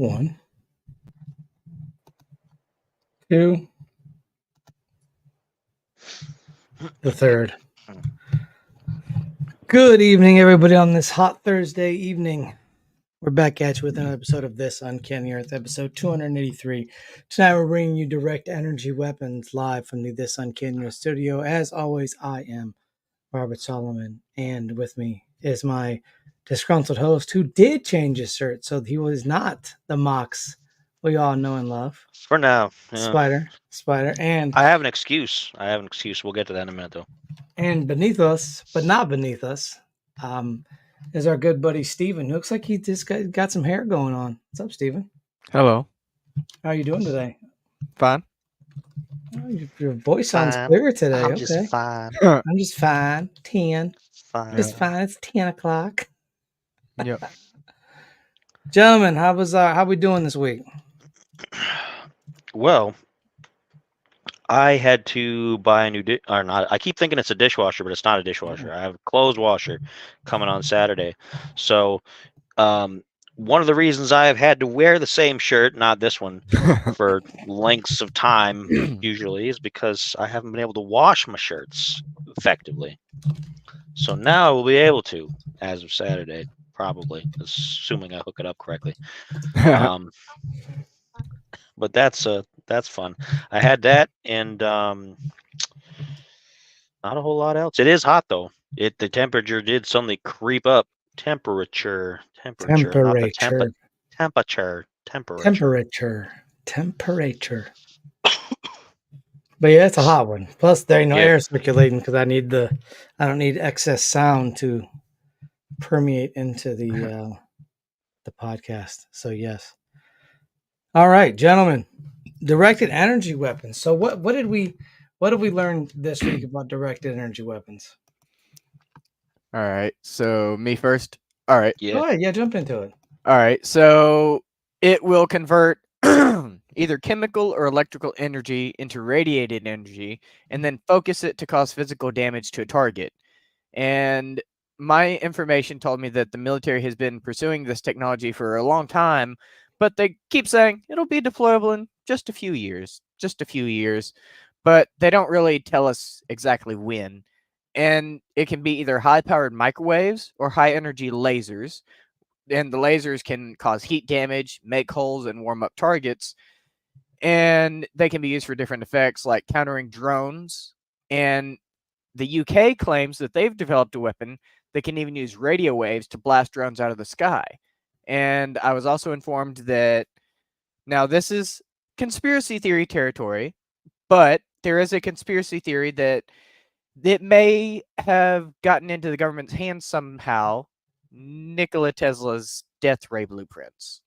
1, 2, the third. Good evening, everybody, on this hot Thursday evening. We're back at you with another episode of This Uncanny Earth, episode 283. Tonight, we're bringing you direct energy weapons live from the This Uncanny Earth studio. As always, I am Robert Solomon, and with me is my disgruntled host who did change his shirt, so he was not the Mox we all know and love. For now. Yeah. Spider, and I have an excuse. We'll get to that in a minute, though. And beneath us, but not beneath us, is our good buddy Steven. Looks like he just got some hair going on. What's up, Steven? Hello. How are you doing today? Fine. Oh, your voice sounds clearer today. I'm just fine. I'm just fine. 10. Fine. Just fine. It's 10 o'clock. Yep. Gentlemen, how we doing this week? Well, I had to buy a new I keep thinking it's a dishwasher, but it's not a dishwasher. I have a clothes washer coming on Saturday. So, one of the reasons I have had to wear the same shirt, not this one, for lengths of time usually is because I haven't been able to wash my shirts effectively. So now I will be able to, as of Saturday, probably, assuming I hook it up correctly. But that's fun. I had that, and not a whole lot else. It is hot though. The temperature did suddenly creep up. Temperature. But yeah, it's a hot one. Plus, there ain't no air circulating because I don't need excess sound to permeate into the podcast. So yes. All right, gentlemen. Directed energy weapons. So what did we learn this week about directed energy weapons? All right. So me first. All right. Yeah. Go ahead. Yeah, jump into it. All right. So it will convert either chemical or electrical energy into radiated energy and then focus it to cause physical damage to a target. And my information told me that the military has been pursuing this technology for a long time, but they keep saying it'll be deployable in just a few years, but they don't really tell us exactly when. And it can be either high-powered microwaves or high-energy lasers. And the lasers can cause heat damage, make holes, and warm up targets. And they can be used for different effects like countering drones. And the UK claims that they've developed a weapon that can even use radio waves to blast drones out of the sky. And I was also informed that now this is conspiracy theory territory, but there is a conspiracy theory that it may have gotten into the government's hands somehow, Nikola Tesla's death ray blueprints.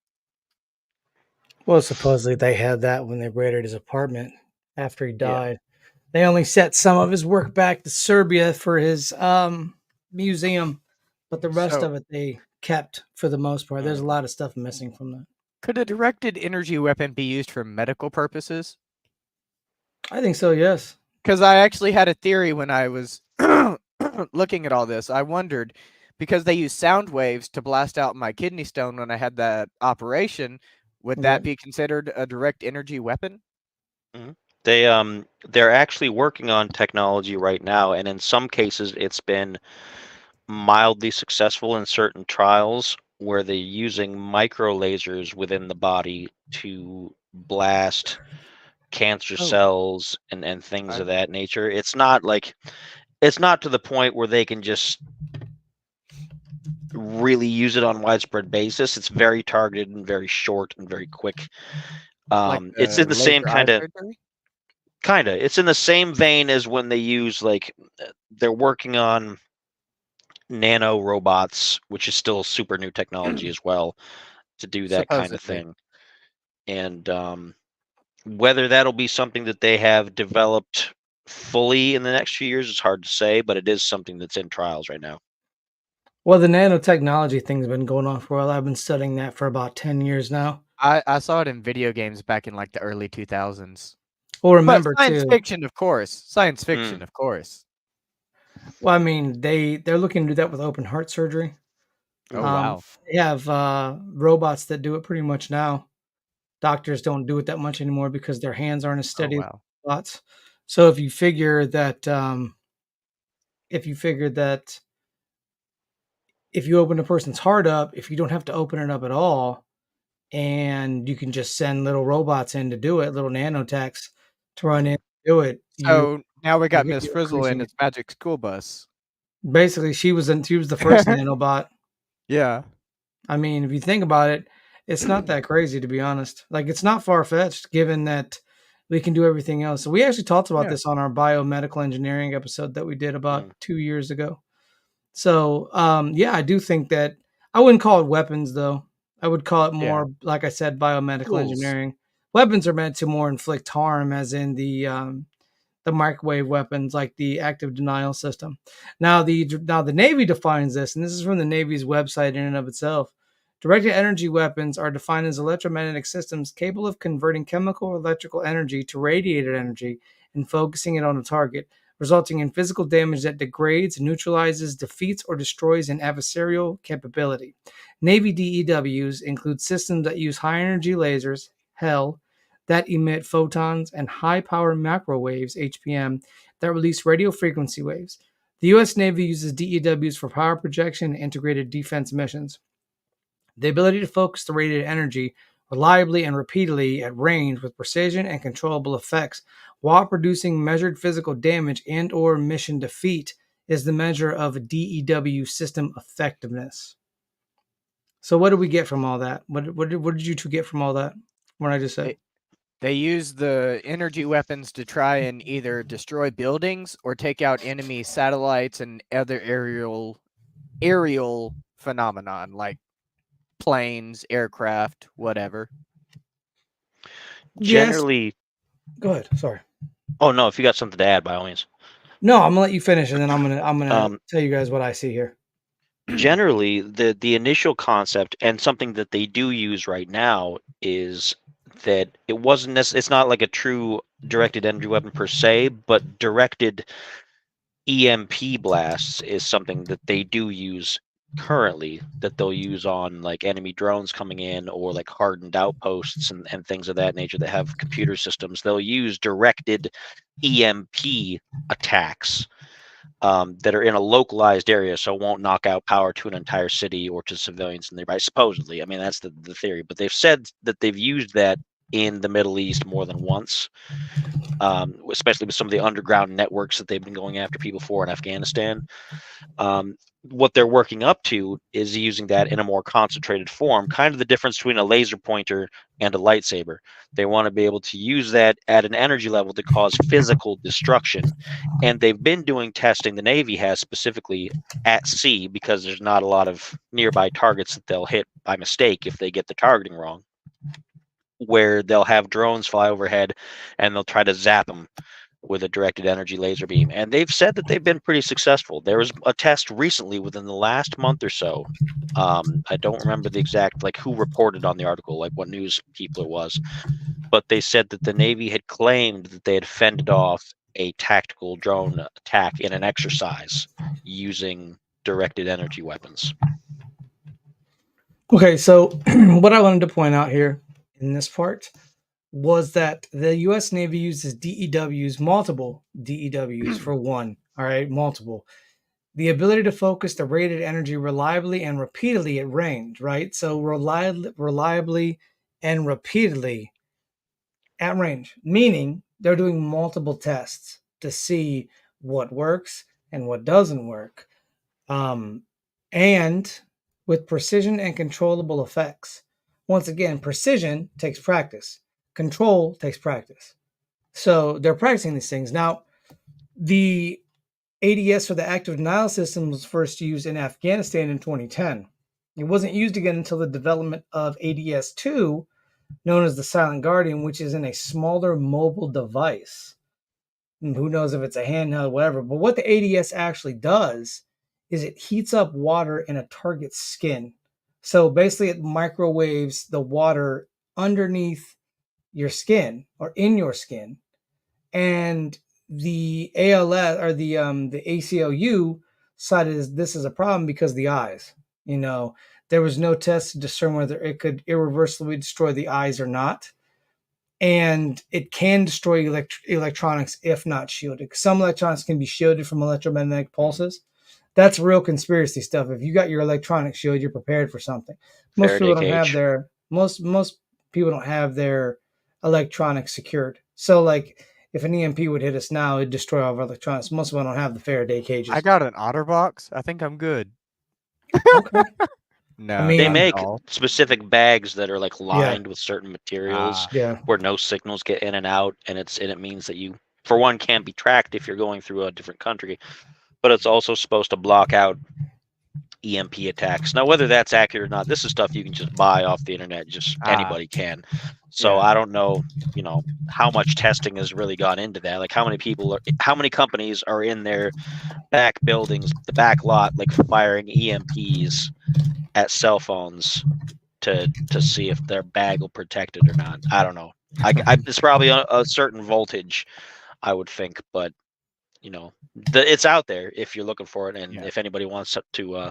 Well, supposedly they had that when they raided his apartment after he died. Yeah. They only set some of his work back to Serbia for his museum, but the rest of it they kept for the most part. There's a lot of stuff missing from that. Could a directed energy weapon be used for medical purposes? I think so, yes. Because I actually had a theory when I was looking at all this. I wondered, because they use sound waves to blast out my kidney stone when I had that operation, would that be considered a direct energy weapon? Mm-hmm. They're actually working on technology right now, and in some cases it's been mildly successful in certain trials where they're using micro lasers within the body to blast cancer cells and things of that nature. It's not to the point where they can just really use it on widespread basis. It's very targeted and very short and very quick. It's in the same it's in the same vein as when they use they're working on nano robots, which is still super new technology as well, to do that kind of thing. And whether that'll be something that they have developed fully in the next few years is hard to say, but it is something that's in trials right now. Well, the nanotechnology thing's been going on for a while. I've been studying that for about 10 years now. I saw it in video games back in the early 2000s. Well, remember science fiction, of course. Science fiction, of course. Well, I mean, they're looking to do that with open heart surgery. Oh wow. They have robots that do it pretty much now. Doctors don't do it that much anymore because their hands aren't as Oh steady as wow. robots. So if you figure that if you open a person's heart up, if you don't have to open it up at all, and you can just send little robots in to do it, little nanotechs to run in and do it, So now we got you're Miss Frizzle increasing and it. its magic school bus. Basically, she was the first nanobot. Yeah. I mean, if you think about it, it's not that crazy, to be honest. Like, it's not far fetched given that we can do everything else. So we actually talked about Yeah. this on our biomedical engineering episode that we did about Mm. 2 years ago. So, yeah, I do think that I wouldn't call it weapons though. I would call it Yeah. more, like I said, biomedical Tools. engineering. Weapons are meant to more inflict harm, as in the microwave weapons, like the active denial system. Now the Navy defines this, and this is from the Navy's website in and of itself. Directed energy weapons are defined as electromagnetic systems capable of converting chemical or electrical energy to radiated energy and focusing it on a target, resulting in physical damage that degrades, neutralizes, defeats, or destroys an adversarial capability. Navy DEWs include systems that use high energy lasers, HEL, that emit photons and high power macro waves, HPM, that release radio frequency waves. The U.S. Navy uses DEWs for power projection and integrated defense missions. The ability to focus the radiated energy reliably and repeatedly at range with precision and controllable effects while producing measured physical damage and or mission defeat is the measure of DEW system effectiveness. So what did we get from all that? What did you two get from all that? What I just said? They use the energy weapons to try and either destroy buildings or take out enemy satellites and other aerial phenomenon like planes, aircraft, whatever. Yes. Generally, Go ahead. Sorry. oh no, if you got something to add, by all means. No, I'm gonna let you finish, and then I'm gonna Um, tell you guys what I see here. Generally, the initial concept and something that they do use right now is that it wasn't it's not like a true directed energy weapon per se, but directed EMP blasts is something that they do use currently, that they'll use on like enemy drones coming in or like hardened outposts and things of that nature that have computer systems. They'll use directed EMP attacks that are in a localized area, so it won't knock out power to an entire city or to civilians nearby. Supposedly, I mean that's the theory, but they've said that they've used that in the Middle East more than once, especially with some of the underground networks that they've been going after people for in Afghanistan. What they're working up to is using that in a more concentrated form, kind of the difference between a laser pointer and a lightsaber. They want to be able to use that at an energy level to cause physical destruction. And they've been doing testing, the Navy has specifically at sea, because there's not a lot of nearby targets that they'll hit by mistake if they get the targeting wrong, where they'll have drones fly overhead and they'll try to zap them with a directed energy laser beam. And they've said that they've been pretty successful. There was a test recently within the last month or so. I don't remember the exact, like who reported on the article, like what news people it was, but they said that the Navy had claimed that they had fended off a tactical drone attack in an exercise using directed energy weapons. Okay, so what I wanted to point out here in this part was that the U.S. Navy uses DEWs, multiple DEWs for one. All right, multiple. The ability to focus the rated energy reliably and repeatedly at range, right? So reliably and repeatedly at range, meaning they're doing multiple tests to see what works and what doesn't work. And with precision and controllable effects. Once again, precision takes practice, control takes practice. So they're practicing these things. Now, the ADS for the active denial system was first used in Afghanistan in 2010. It wasn't used again until the development of ADS 2, known as the Silent Guardian, which is in a smaller mobile device. And who knows if it's a handheld, whatever. But what the ADS actually does is it heats up water in a target's skin. So basically, it microwaves the water underneath your skin or in your skin. And the ALS or the ACLU cited this as a problem because of the eyes. There was no test to discern whether it could irreversibly destroy the eyes or not. And it can destroy electronics if not shielded. Some electronics can be shielded from electromagnetic pulses. That's real conspiracy stuff. If you got your electronics shielded, you're prepared for something. Most Faraday people don't have cage. their most people don't have their electronics secured. So like if an EMP would hit us now, it'd destroy all of our electronics. Most of them don't have the Faraday cages. I got an OtterBox. I think I'm good. Okay. No, They not make at all. specific bags that are like lined with certain materials Yeah. where no signals get in and out, and it means that you, for one, can't be tracked if you're going through a different country, but it's also supposed to block out EMP attacks. Now, whether that's accurate or not, this is stuff you can just buy off the internet. Just anybody can. So Yeah. I don't know, how much testing has really gone into that. Like how many companies are in their back buildings, the back lot, like firing EMPs at cell phones to see if their bag will protect it or not. I don't know. It's probably a certain voltage, I would think, but it's out there if you're looking for it, and if anybody wants to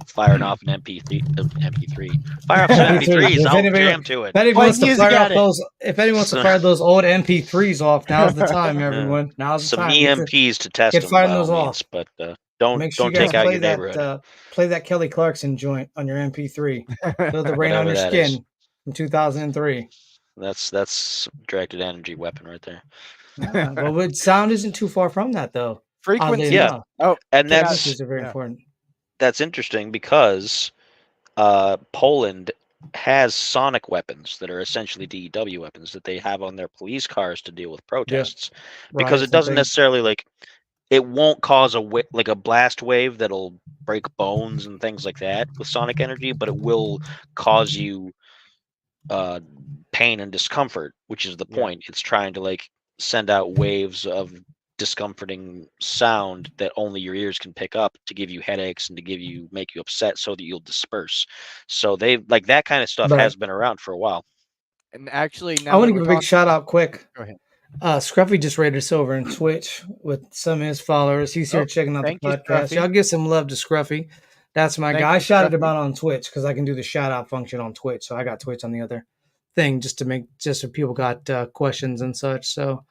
fire it off an MP3, fire off some MP3s. I'll jam to it. If anyone wants to music fire at off if anyone wants to fire those old MP3s off, now's the time, everyone. Now's the Some time. EMPs to test get them firing by those all off. means, but don't Make sure you take guys out play your neighborhood. play that Kelly Clarkson joint on your MP3. Feel the rain on Whatever your that is. skin from 2003. That's directed energy weapon right there. But sound isn't too far from that though. Frequency. Yeah. Enough. Oh, And Frequencies are very important. That's interesting because Poland has sonic weapons that are essentially DEW weapons that they have on their police cars to deal with protests, because Riots it and doesn't things. necessarily it won't cause a blast wave that'll break bones and things like that with sonic energy, but it will cause you pain and discomfort, which is the point. It's trying to send out waves of discomforting sound that only your ears can pick up to give you headaches and to make you upset so that you'll disperse. So that kind of stuff has been around for a while. And actually, now I want to give a big shout out quick. Go ahead. Scruffy just rated us over in Twitch with some of his followers. He's here checking out the podcast. Y'all give some love to Scruffy. That's my guy. I shouted him out on Twitch because I can do the shout out function on Twitch. So I got Twitch on the other thing just so people got questions and such. So,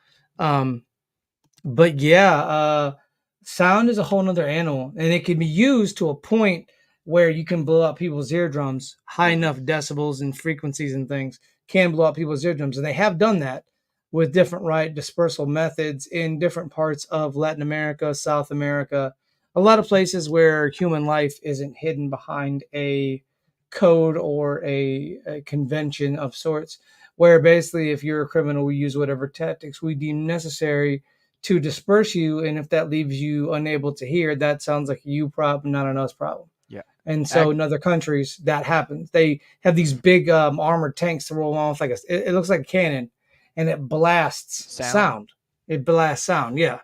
but yeah, sound is a whole nother animal, and it can be used to a point where you can blow out people's eardrums. High enough decibels and frequencies and things can blow out people's eardrums, and they have done that with different dispersal methods in different parts of Latin America, South America, a lot of places where human life isn't hidden behind a code or a convention of sorts, where basically if you're a criminal, we use whatever tactics we deem necessary to disperse you, and if that leaves you unable to hear, that sounds like a you problem, not an us problem. Yeah. And so in other countries, that happens. They have these big armored tanks to roll on with it looks like a cannon, and it blasts sound. It blasts sound, yeah.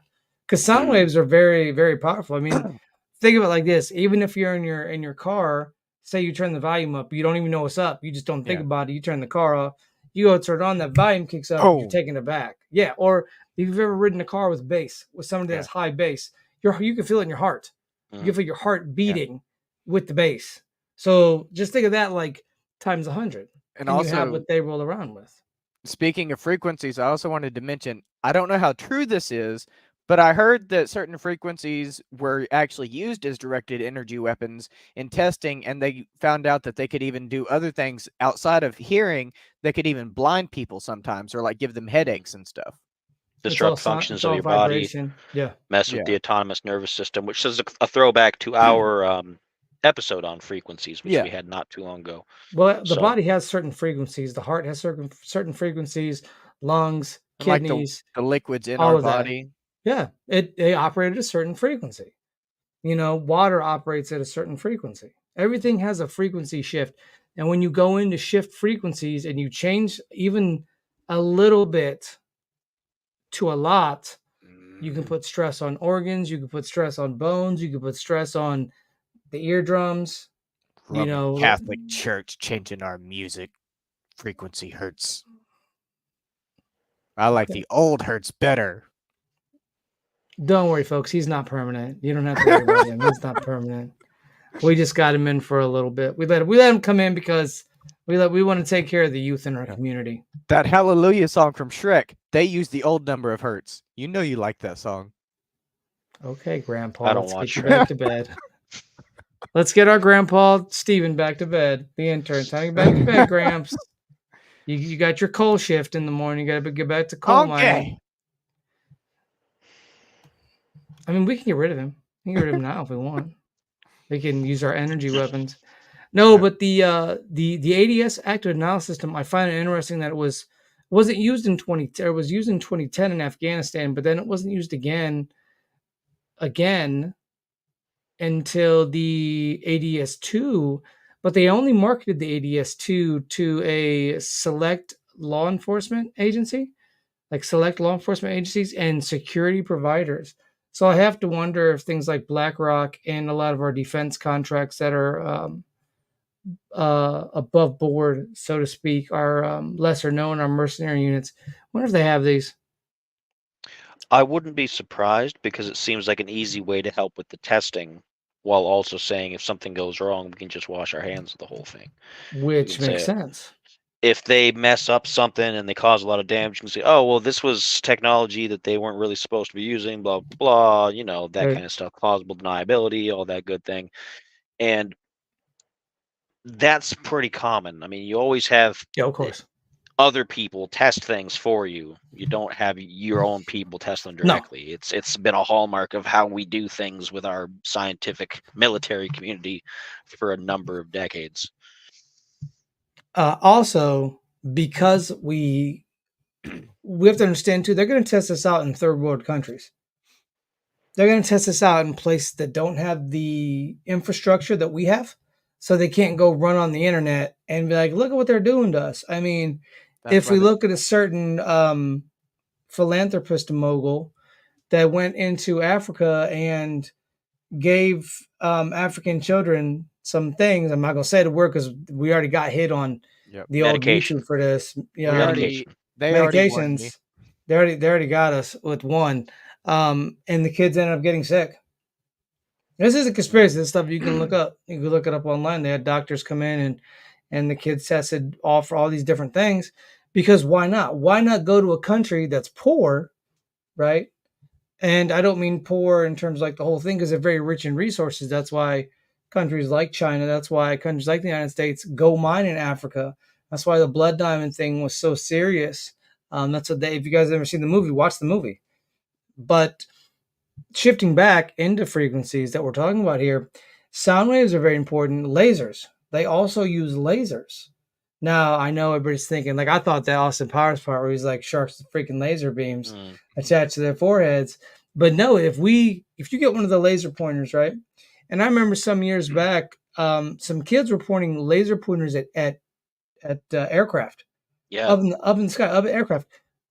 Because sound waves are very, very powerful. I mean, think of it like this. Even if you're in your car, say you turn the volume up, you don't even know what's up. You just don't think about it. You turn the car off. You go turn it on, that volume kicks up, you're taking it back. Yeah, or if you've ever ridden a car with bass, with somebody that's high bass, you can feel it in your heart. You can feel your heart beating with the bass. So just think of that like times 100. And also, you have what they roll around with. Speaking of frequencies, I also wanted to mention, I don't know how true this is, but I heard that certain frequencies were actually used as directed energy weapons in testing, and they found out that they could even do other things outside of hearing. They could even blind people sometimes, or give them headaches and stuff. Disrupt functions of your body, mess with the autonomous nervous system, which is a throwback to our episode on frequencies, which we had not too long ago. Well, the body has certain frequencies. The heart has certain frequencies, lungs, kidneys, the liquids in our body. Yeah, they operate at a certain frequency. Water operates at a certain frequency. Everything has a frequency shift. And when you go into shift frequencies and you change even a little bit to a lot, you can put stress on organs, you can put stress on bones, you can put stress on the eardrums. Roman Catholic Church changing our music frequency hertz. I like the old hertz better. Don't worry, folks. He's not permanent. You don't have to worry about him. He's not permanent. We just got him in for a little bit. We let him come in because we want to take care of the youth in our community. That Hallelujah song from Shrek, they use the old number of hertz. You know you like that song. Okay, Grandpa, I don't let's watch get you back to bed. Let's get our Grandpa Steven back to bed. The intern, time to get back to bed, Gramps. You got your coal shift in the morning. You got to get back to coal mining. I mean, we can get rid of him. We can get rid of him now if we want. We can use our energy weapons. No, but the ADS active denial system, I find it interesting that it wasn't used in 2010. It was used in 2010 in Afghanistan, but then it wasn't used again until the ADS-2. But they only marketed the ADS-2 to a select law enforcement agency, like select law enforcement agencies and security providers. So I have to wonder if things like BlackRock and a lot of our defense contracts that are above board, so to speak, are lesser known, our mercenary units. I wonder if they have these. I wouldn't be surprised because it seems like an easy way to help with the testing while also saying if something goes wrong, we can just wash our hands of the whole thing. Which makes sense. If they mess up something and they cause a lot of damage, you can say, oh, well, this was technology that they weren't really supposed to be using, blah, blah, blah, that kind of stuff, plausible deniability, all that good thing. And that's pretty common. I mean, you always have of course, other people test things for you. You don't have your own people test them directly. No. It's been a hallmark of how we do things with our scientific military community for a number of decades. Also, because we have to understand too, they're going to test this out in third world countries. They're going to test this out in places that don't have the infrastructure that we have, so they can't go run on the internet and be like, look at what they're doing to us. I mean, if we look at a certain philanthropist mogul that went into Africa and gave African children some things, I'm not going to say the word because we already got hit on the medication. old YouTube for this. Medication. Medications. They already got us with one. And the kids ended up getting sick. This is a conspiracy. This stuff you can look up. You can look it up online. They had doctors come in and the kids tested all for all these different things. Because why not? Why not go to a country that's poor, right? And I don't mean poor in terms of like the whole thing, because they're very rich in resources. That's why countries like China, that's why countries like the United States go mine in Africa. That's why the blood diamond thing was so serious. That's what if you guys have ever seen the movie, watch the movie. But shifting back into frequencies that we're talking about here, sound waves are very important. Lasers, they also use lasers. Now, I know everybody's thinking, like I thought that Austin Powers part where he's like sharks with freaking laser beams attached to their foreheads. But no, if you get one of the laser pointers, right? And I remember some years back, some kids were pointing laser pointers at aircraft. Yeah. Up in the sky, up at aircraft.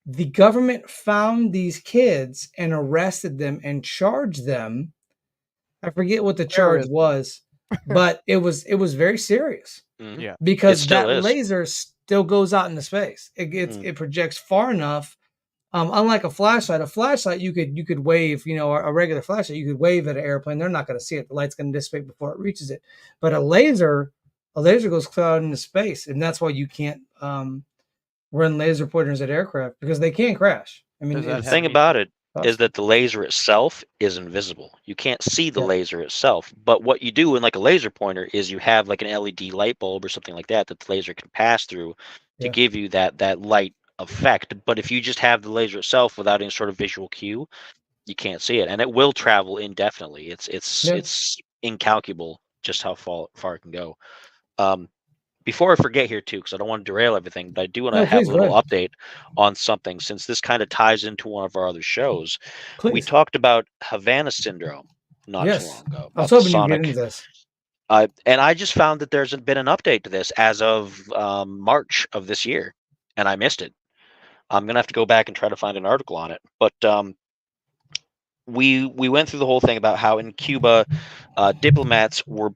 The government found these kids and arrested them and charged them. I forget what the charge was, but it was very serious. Mm-hmm. Yeah, because that laser still goes out into space. It projects far enough. Unlike a flashlight you could wave. A regular flashlight you could wave at an airplane. They're not going to see it. The light's going to dissipate before it reaches it. But a laser goes clear out into space, and that's why you can't run laser pointers at aircraft because they can't crash. I mean, the thing about it is that the laser itself is invisible. You can't see the laser itself. But what you do in like a laser pointer is you have like an LED light bulb or something like that the laser can pass through to give you that light effect. But if you just have the laser itself without any sort of visual cue, you can't see it, and it will travel indefinitely. It's incalculable just how far it can go. Before I forget here too, because I don't want to derail everything, but I do want to have a little update on something since this kind of ties into one of our other shows. Please. We talked about Havana syndrome not too long ago. I was hoping you get into this. And I just found that there's been an update to this as of March of this year, and I missed it. I'm gonna have to go back and try to find an article on it. But we went through the whole thing about how in Cuba, diplomats were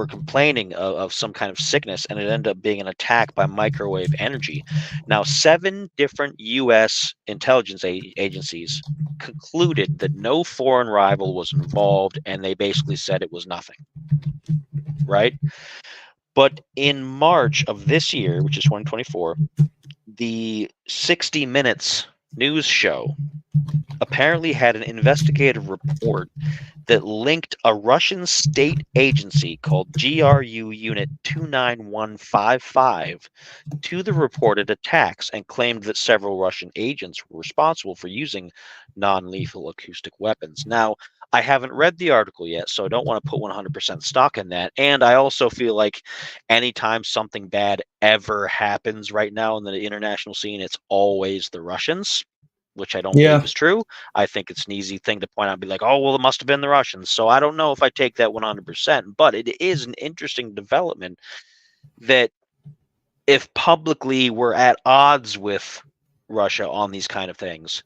complaining of some kind of sickness, and it ended up being an attack by microwave energy. Now, 7 different U.S. intelligence agencies concluded that no foreign rival was involved, and they basically said it was nothing. Right? But in March of this year, which is 2024, the 60 Minutes news show apparently had an investigative report that linked a Russian state agency called GRU Unit 29155 to the reported attacks, and claimed that several Russian agents were responsible for using non-lethal acoustic weapons. Now, I haven't read the article yet, so I don't want to put 100% stock in that. And I also feel like anytime something bad ever happens right now in the international scene, it's always the Russians, which I don't believe is true. I think it's an easy thing to point out and be like, oh, well, it must have been the Russians. So I don't know if I take that 100%, but it is an interesting development that if publicly we're at odds with Russia on these kind of things,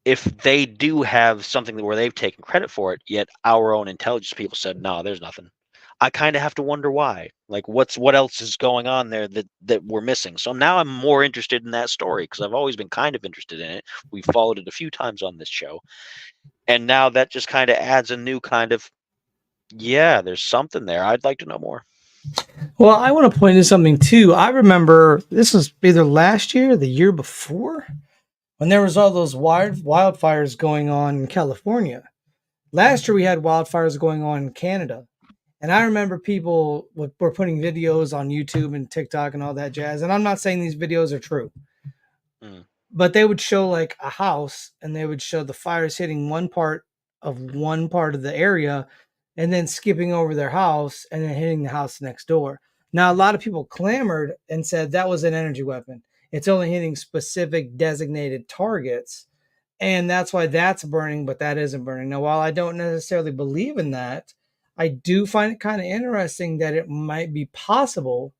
if they do have something where they've taken credit for it, yet our own intelligence people said, no, there's nothing. I kind of have to wonder why. Like, what else is going on there that we're missing? So now I'm more interested in that story, because I've always been kind of interested in it. We've followed it a few times on this show. And now that just kind of adds a new kind of, yeah, there's something there. I'd like to know more. Well, I want to point to something too. I remember this was either last year or the year before, when there was all those wildfires going on in California. Last year we had wildfires going on in Canada. And I remember people were putting videos on YouTube and TikTok and all that jazz. And I'm not saying these videos are true, but they would show like a house, and they would show the fires hitting one part of the area and then skipping over their house and then hitting the house next door. Now, a lot of people clamored and said that was an energy weapon. It's only hitting specific designated targets, and that's why that's burning, but that isn't burning. Now, while I don't necessarily believe in that, I do find it kind of interesting that it might be possible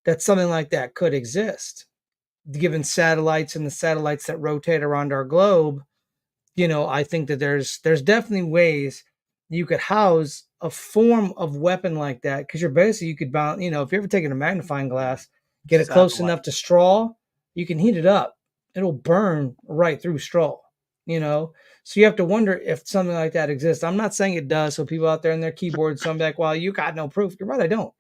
that something like that could exist. Given satellites and the satellites that rotate around our globe, I think that there's definitely ways you could house a form of weapon like that, because you could bounce, if you're ever taking a magnifying glass, get it close enough to straw, you can heat it up. It'll burn right through straw, So you have to wonder if something like that exists. I'm not saying it does. So people out there in their keyboards, some be like, well, you got no proof. You're right, I don't.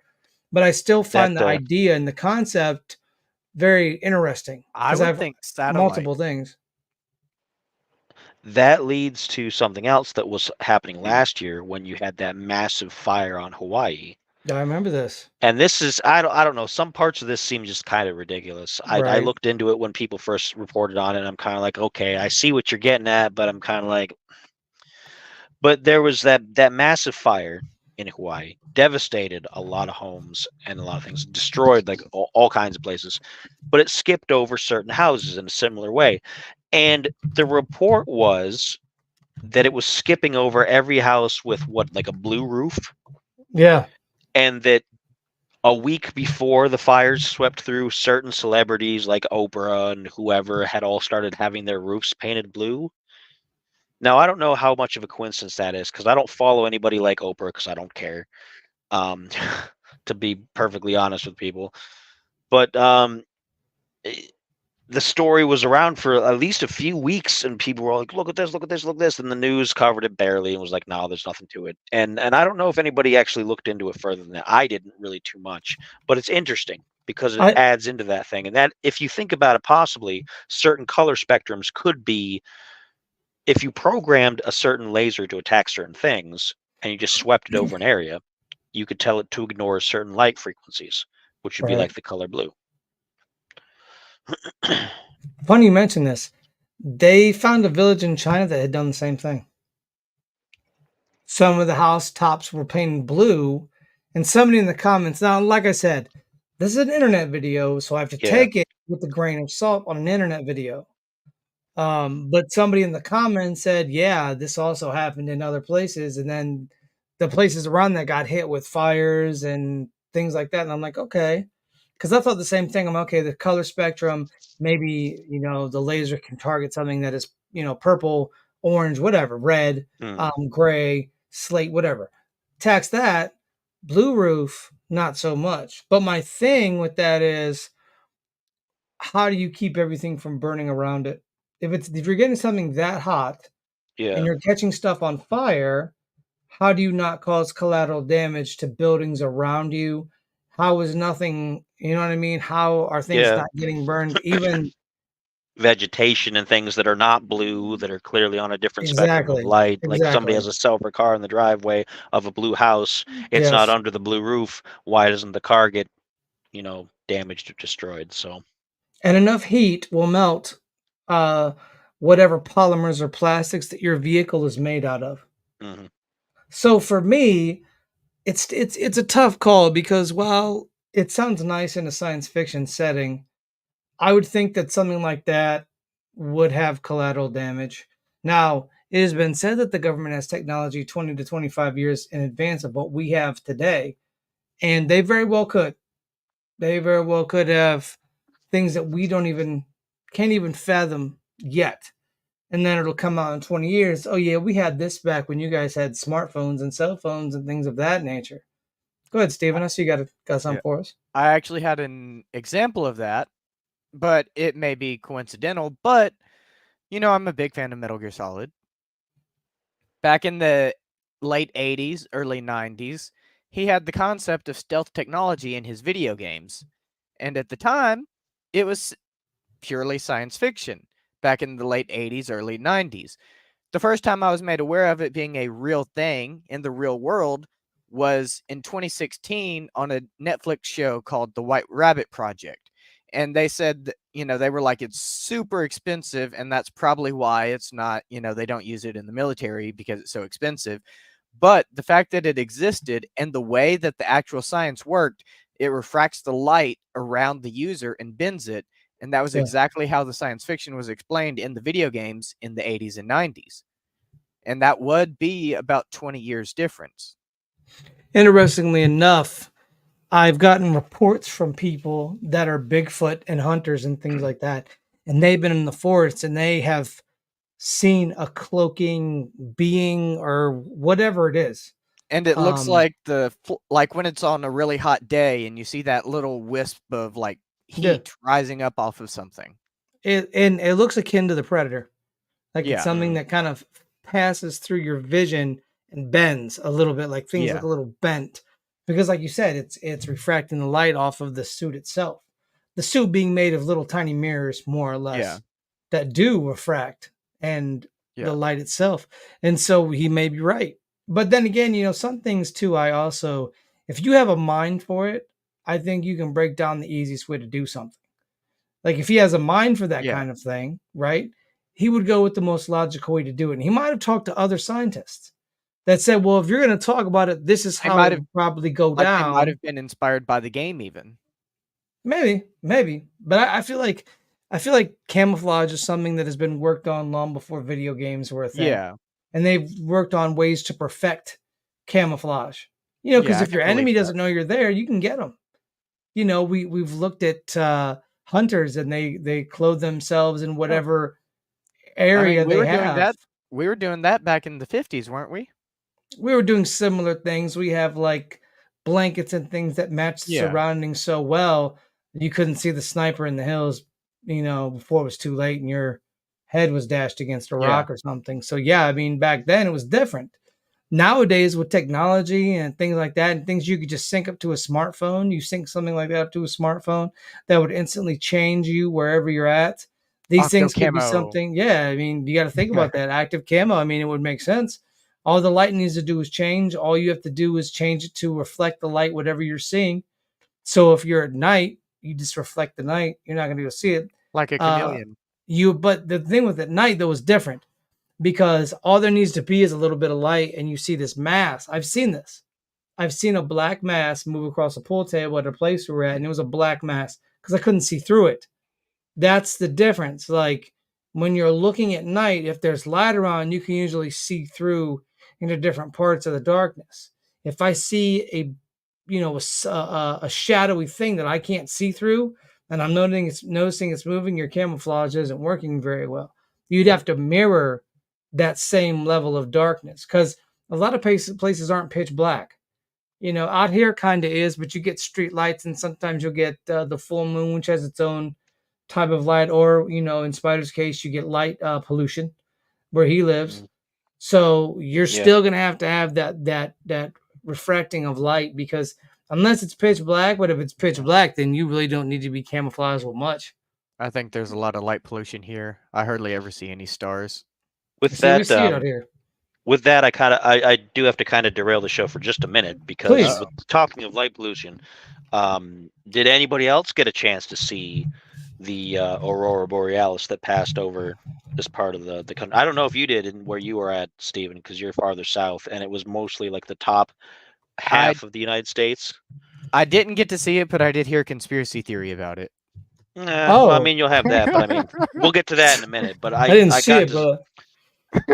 But I still find the idea and the concept very interesting. I would think satellite. Multiple things. That leads to something else that was happening last year when you had that massive fire on Hawaii. I remember this. And this is, I don't know, some parts of this seem just kind of ridiculous. I looked into it when people first reported on it, and I'm kind of like, okay, I see what you're getting at, but I'm kind of like, but there was that massive fire in Hawaii, devastated a lot of homes and a lot of things, destroyed like all kinds of places, but it skipped over certain houses in a similar way. And the report was that it was skipping over every house with like a blue roof. Yeah. And that a week before the fires swept through, certain celebrities like Oprah and whoever had all started having their roofs painted blue. Now, I don't know how much of a coincidence that is, because I don't follow anybody like Oprah, because I don't care, to be perfectly honest with people. But the story was around for at least a few weeks, and people were like, look at this, look at this, look at this. And the news covered it barely and was like, no, there's nothing to it. And I don't know if anybody actually looked into it further than that. I didn't really too much, but it's interesting because it adds into that thing. And that, if you think about it, possibly certain color spectrums could be, if you programmed a certain laser to attack certain things and you just swept it over an area, you could tell it to ignore certain light frequencies, which would be like the color blue. Funny you mention this. They found a village in China that had done the same thing. Some of the house tops were painted blue, and somebody in the comments, now, like I said, this is an internet video, so I have to take it with a grain of salt on an internet video. But somebody in the comments said, yeah, this also happened in other places, and then the places around that got hit with fires and things like that. And I'm like, okay. because I thought the same thing. I'm okay. The color spectrum, maybe the laser can target something that is purple, orange, whatever, red, gray, slate, whatever. Tax that. Blue roof, not so much. But my thing with that is, how do you keep everything from burning around it? If you're getting something that hot and Yeah. you're catching stuff on fire, how do you not cause collateral damage to buildings around you? How is nothing, you know what I mean? How are things Yeah. not getting burned? Even Vegetation and things that are not blue that are clearly on a different spectrum of exactly, light. Like somebody exactly. has a silver car in the driveway of a blue house. It's not Yes. under the blue roof. Why doesn't the car get, damaged or destroyed? So, And enough heat will melt uh, whatever polymers or plastics that your vehicle is made out of. mhm. So for me, it's a tough call because while it sounds nice in a science fiction setting, I would think that something like that would have collateral damage. Now, it has been said that the government has technology 20 to 25 years in advance of what we have today, and they very well could. They very well could have things that we don't even can't even fathom yet. And then it'll come out in 20 years. Oh yeah, we had this back when you guys had smartphones and cell phones and things of that nature. Go ahead, Steven. I see you got Yeah. something for us. I actually had an example of that, but it may be coincidental. But I'm a big fan of Metal Gear Solid. Back in the late 80s, early 90s, he had the concept of stealth technology in his video games. And at the time, it was purely science fiction back in the late 80s, early 90s. The first time I was made aware of it being a real thing in the real world was in 2016 on a Netflix show called The White Rabbit Project. And they said, they were like, it's super expensive. And that's probably why it's not, they don't use it in the military because it's so expensive. But the fact that it existed and the way that the actual science worked, it refracts the light around the user and bends it. And that was Yeah. exactly how the science fiction was explained in the video games in the 80s and 90s. And that would be about 20 years difference. Interestingly enough, I've gotten reports from people that are Bigfoot and hunters and things like that, and they've been in the forest and they have seen a cloaking being or whatever it is. And it looks Um, like like when it's on a really hot day and you see that little wisp of like yeah, heat rising up off of something. it looks akin to the predator. Like it's Yeah. something that kind of passes through your vision and bends a little bit, like things Yeah. look a little bent. Because like you said, it's refracting the light off of the suit itself. The suit being made of little tiny mirrors, more or less, Yeah. that do refract and Yeah. the light itself. And so he may be right. But then again, some things too, if you have a mind for it, I think you can break down the easiest way to do something. Like if he has a mind for that Yeah. kind of thing, right? He would go with the most logical way to do it. And he might have talked to other scientists that said, well, if you're going to talk about it, this is They how might it have would probably go like they might down. have been inspired by the game even. Maybe. But I feel like camouflage is something that has been worked on long before video games were a thing. Yeah. And they've worked on ways to perfect camouflage. Yeah, Because I if your can believe enemy that. doesn't know you're there, you can get them. We've looked at hunters and they clothe themselves in whatever I area mean, we they were doing have. that. We were doing that back in the 50s, weren't we? We were doing similar things. We have like blankets and things that match the Yeah. surroundings so well you couldn't see the sniper in the hills, before it was too late and your head was dashed against a Yeah. rock or something. So yeah, I mean back then it was different. Nowadays with technology and things like that and things you could just sync up to a smartphone, you sync something like that up to a smartphone that would instantly change you wherever you're at. These Octo things could be camo. something, yeah, I mean, you got to think about that. Active camo, I mean, it would make sense. All the light needs to do is change. All you have to do is change it to reflect the light, whatever you're seeing. So if you're at night, you just reflect the night. You're not going to be able to see it. Like a Uh, chameleon. but the thing with at night though is different because all there needs to be is a little bit of light, and you see this mass. I've seen this. I've seen a black mass move across a pool table at a place we were at, and it was a black mass because I couldn't see through it. That's the difference. Like when you're looking at night, if there's light around, you can usually see through into different parts of the darkness. If I see a a shadowy thing that I can't see through, and I'm noticing it's moving, your camouflage isn't working very well. You'd have to mirror that same level of darkness, because a lot of places aren't pitch black. Out here kind of is, but you get street lights, and sometimes you'll get the full moon, which has its own type of light, or in Spider's case, you get light pollution where he lives. Mhm. So you're Yeah. still gonna have to have that refracting of light, because unless it's pitch black, but if it's pitch black, then you really don't need to be camouflaged with much. I think there's a lot of light pollution here. I hardly ever see any stars. With See, we that, see it out here. with that, I do have to kind of derail the show for just a minute, because Please. with talking of light pollution, did anybody else get a chance to see the aurora borealis that passed over this part of the country? I don't know if you did, and where you were at, Stephen, because you're farther south, and it was mostly like the top half of the United States. I didn't get to see it, but I did hear a conspiracy theory about it. Well, I mean, you'll have that, but I mean, we'll get to that in a minute. But I didn't see it, but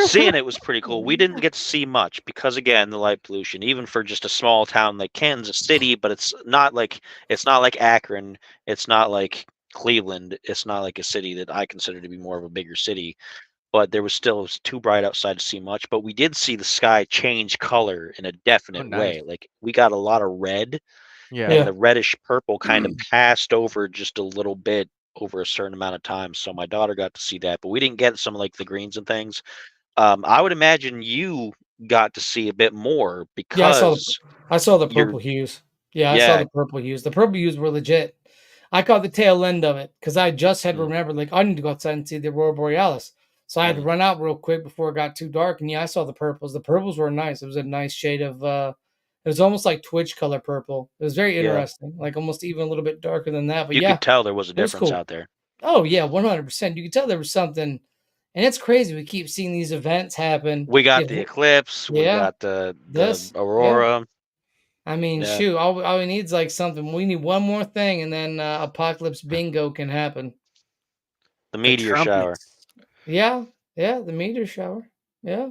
seeing it was pretty cool. We didn't get to see much because, again, the light pollution, even for just a small town like Kansas City, but it's not like Akron, it's not like Cleveland, it's not like a city that I consider to be more of a bigger city. But it was too bright outside to see much. But we did see the sky change color in a definite way. Like, we got a lot of red, and the reddish purple kind of passed over just a little bit over a certain amount of time. So my daughter got to see that, but we didn't get some like the greens and things. I would imagine you got to see a bit more, because I saw the purple hues. I saw the purple hues. The purple hues were legit. I caught the tail end of it because I just had remembered, like, I need to go outside and see the aurora borealis. So I had to run out real quick before it got too dark. And I saw the purples. The purples were nice. It was a nice shade of it was almost like Twitch color purple. It was very interesting, like almost even a little bit darker than that. But you could tell there was a difference out there. Oh yeah, 100%. You could tell there was something, and it's crazy. We keep seeing these events happen. We got the eclipse. We got the aurora. I mean, shoot, all we need is like something. We need one more thing, and then apocalypse bingo can happen. The meteor shower. Yeah, the meteor shower. Yeah.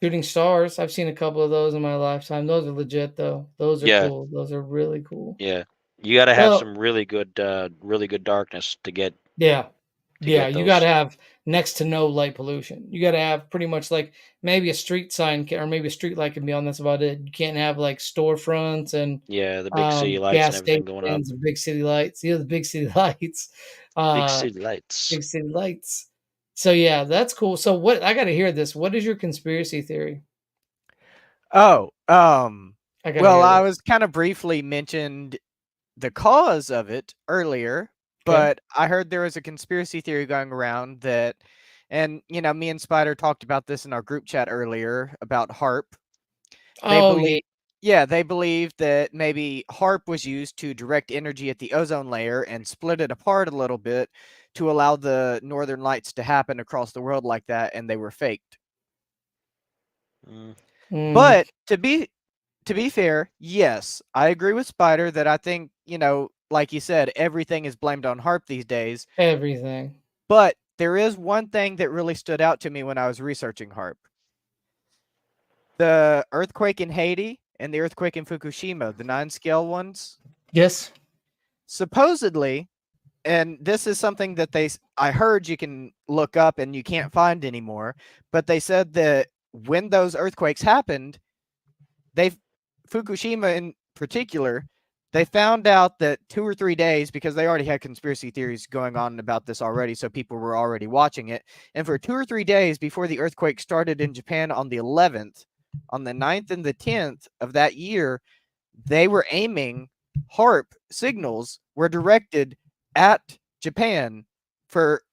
Shooting stars. I've seen a couple of those in my lifetime. Those are legit, though. Those are cool. Those are really cool. Yeah, you got to have some really good darkness to get. Yeah, you got to have next to no light pollution. You got to have pretty much like maybe a street sign or maybe a street light can be on. That's about it. You can't have like storefronts and the big city lights and everything going up. And big city lights. The big city lights. Big city lights. Big city lights. So yeah, that's cool. So what I got to hear this. What is your conspiracy theory? Oh, well, I was kind of briefly mentioned the cause of it earlier, but I heard there was a conspiracy theory going around that, and me and Spider talked about this in our group chat earlier about HAARP. They believe that maybe HAARP was used to direct energy at the ozone layer and split it apart a little bit to allow the northern lights to happen across the world like that, and they were faked. But to be fair, yes, I agree with Spider that I think, like you said, everything is blamed on HAARP these days. Everything. But there is one thing that really stood out to me when I was researching HAARP. The earthquake in Haiti and the earthquake in Fukushima, the 9-scale ones. Yes. Supposedly, and this is something that I heard you can look up and you can't find anymore, but they said that when those earthquakes happened, Fukushima in particular, they found out that 2 or 3 days, because they already had conspiracy theories going on about this already, so people were already watching it. And for 2 or 3 days before the earthquake started in Japan on the 11th, on the 9th and the 10th of that year, they were aiming HAARP signals were directed at Japan for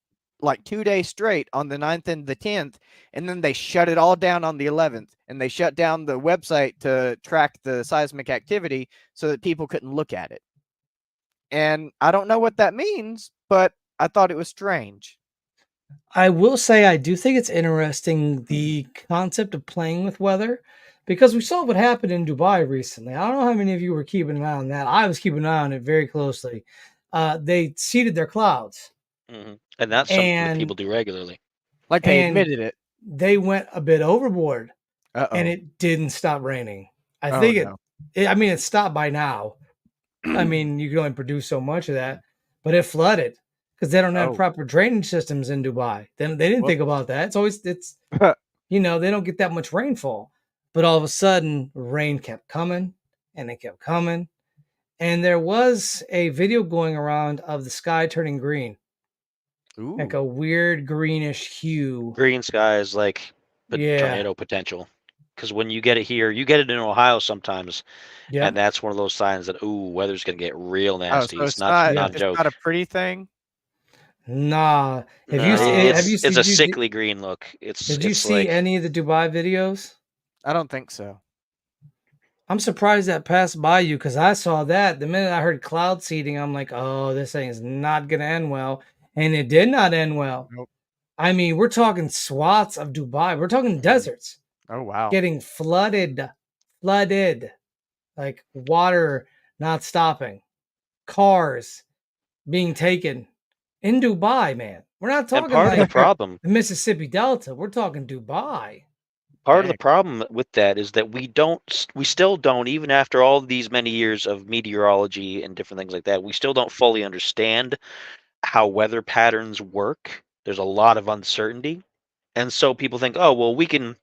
like 2 days straight on the 9th and the 10th, and then they shut it all down on the 11th, and they shut down the website to track the seismic activity so that people couldn't look at it. And I don't know what that means, but I thought it was strange. I will say I do think it's interesting, the concept of playing with weather, because we saw what happened in Dubai recently. I don't know how many of you were keeping an eye on that. I was keeping an eye on it very closely. They seeded their clouds. Mm-hmm. And that's something that people do regularly. Like they admitted it. They went a bit overboard, and it didn't stop raining. I think I mean, it stopped by now. I mean, you can only produce so much of that, but it flooded because they don't have Oh, proper drainage systems in Dubai. They didn't think whoops. about that. It's they don't get that much rainfall, but all of a sudden, rain kept coming and it kept coming, and there was a video going around of the sky turning green, like Ooh. a weird greenish hue. Green sky is like Yeah, tornado potential. Because when you get it here, you get it in Ohio sometimes, yeah, and that's one of those signs that weather's gonna get real Oh, nasty. so It's it's not not yeah. not a it's joke. not a pretty thing? Nah. Have you No, se- have Oh, you it's a did you sickly green look. did you It's see like any of the Dubai videos? I don't think so. I'm surprised that passed by you because I saw that. The minute I heard cloud seeding, I'm like, oh, this thing is not going to end well. And it did not end well. Nope. I mean, we're talking swaths of Dubai. We're talking Mhm. deserts Oh, wow. getting flooded, like water not stopping, cars being taken in Dubai, man. We're not and talking like the Mississippi Delta. We're talking Dubai. part of the Dang. problem with that is that we still don't, even after all these many years of meteorology and different things like that, we still don't fully understand how weather patterns work. There's a lot of uncertainty. And so people think, oh, well, we can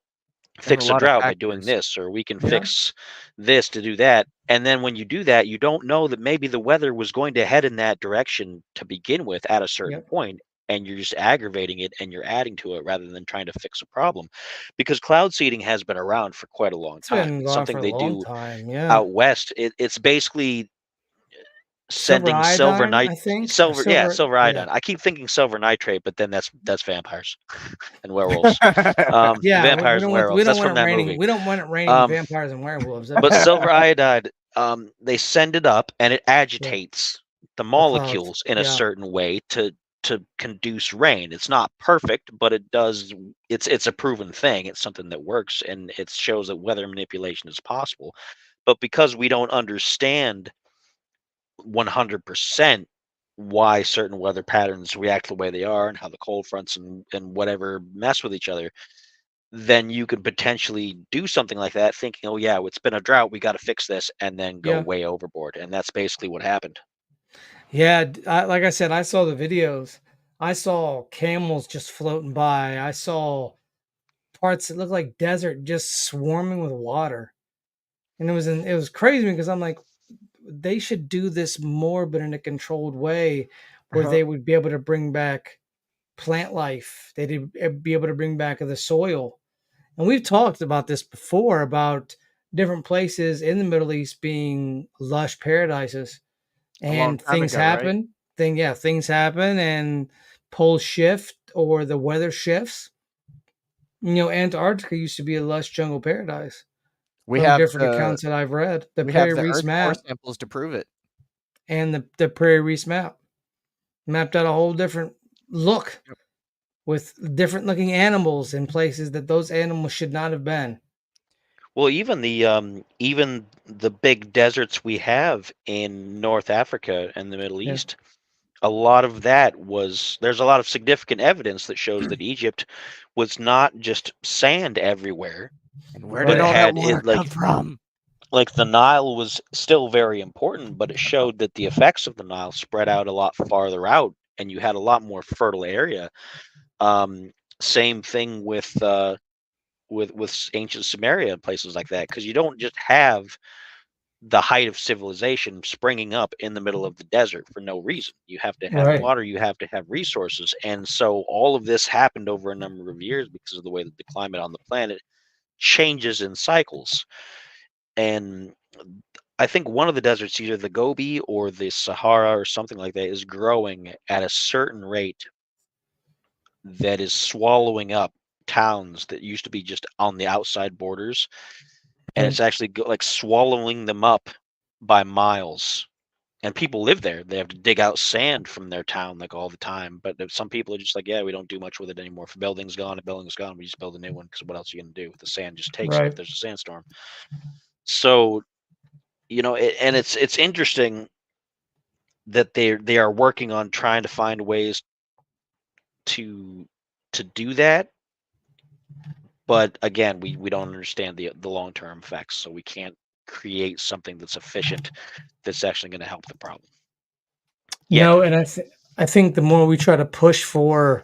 There's a fix the lot of drought by doing factors. this, or we can Yeah, fix this to do that. And then when you do that, you don't know that maybe the weather was going to head in that direction to begin with at a certain yep. point, and you're just aggravating it and you're adding to it rather than trying to fix a problem. Because cloud seeding has been around for quite a long It's time. been It's gone for something a they long do time. Yeah. out west. It's basically Silver sending silver iodine, night I think, or silver yeah silver. silver Yeah. iodine. I keep thinking silver nitrate, but then that's vampires and werewolves. Yeah, we Vampires don't and want werewolves. That's from that movie. we don't want it raining Um, vampires and werewolves. That'd be but bad. silver iodide, they send it up and it Yeah, agitates the the clouds. molecules in a Yeah, certain way to conduce rain. It's not perfect, but it does. It's a proven thing. It's something that works, and it shows that weather manipulation is possible. But because we don't understand 100% why certain weather patterns react the way they are and how the cold fronts and whatever mess with each other, then you could potentially do something like that thinking, oh yeah, it's been a drought, we got to fix this, and then go yeah, way overboard. And that's basically what happened. yeah. Like I said, I saw the videos. I saw camels just floating by. I saw parts that looked like desert just swarming with water, and it was crazy because I'm like, they should do this more, but in a controlled way, where Uh-huh. they would be able to bring back plant life. They'd be able to bring back the soil. And we've talked about this before about different places in the Middle East being lush paradises, A long and time things ago, right? happen. Things happen, and poles shift or the weather shifts. Antarctica used to be a lush jungle paradise We from have different the accounts that I've read. The we have Prairie the Reese Earth core map samples to prove it. and the Prairie Reese map mapped out a whole different look Yep. with different looking animals in places that those animals should not have been. Well, even the big deserts we have in North Africa and the Middle Yeah. East, a lot of that was there's a lot of significant evidence that shows that Egypt was not just sand everywhere, And where but did Right. it all that had water it come from? like the Nile was still very important, but it showed that the effects of the Nile spread out a lot farther out, and you had a lot more fertile area. Um, Same thing with ancient Samaria and places like that, because you don't just have the height of civilization springing up in the middle of the desert for no reason. You have to have Right. water, you have to have resources, and so all of this happened over a number of years because of the way that the climate on the planet changes in cycles. And I think one of the deserts, either the Gobi or the Sahara or something like that, is growing at a certain rate that is swallowing up towns that used to be just on the outside borders, and Yeah. it's actually like swallowing them up by miles. And people live there. They have to dig out sand from their town like all the time. But some people are just like, yeah, we don't do much with it anymore. If a building's gone, a building's gone. We just build a new one because what else are you going to do? The sand just takes it if Right. there's a sandstorm. So and it's interesting that they are working on trying to find ways to do that. But again, we don't understand the long term effects, so we can't create something that's efficient, that's actually going to help the problem. No, and I think the more we try to push for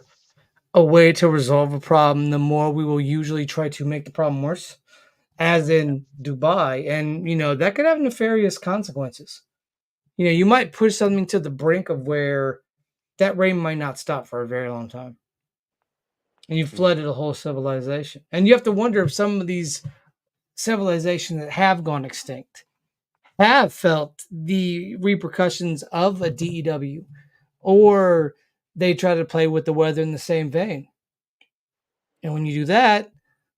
a way to resolve a problem, the more we will usually try to make the problem worse, as in Dubai. And, that could have nefarious consequences. You might push something to the brink of where that rain might not stop for a very long time. And you flooded a whole civilization. And you have to wonder if some of these civilizations that have gone extinct have felt the repercussions of a DEW, or they try to play with the weather in the same vein. And when you do that,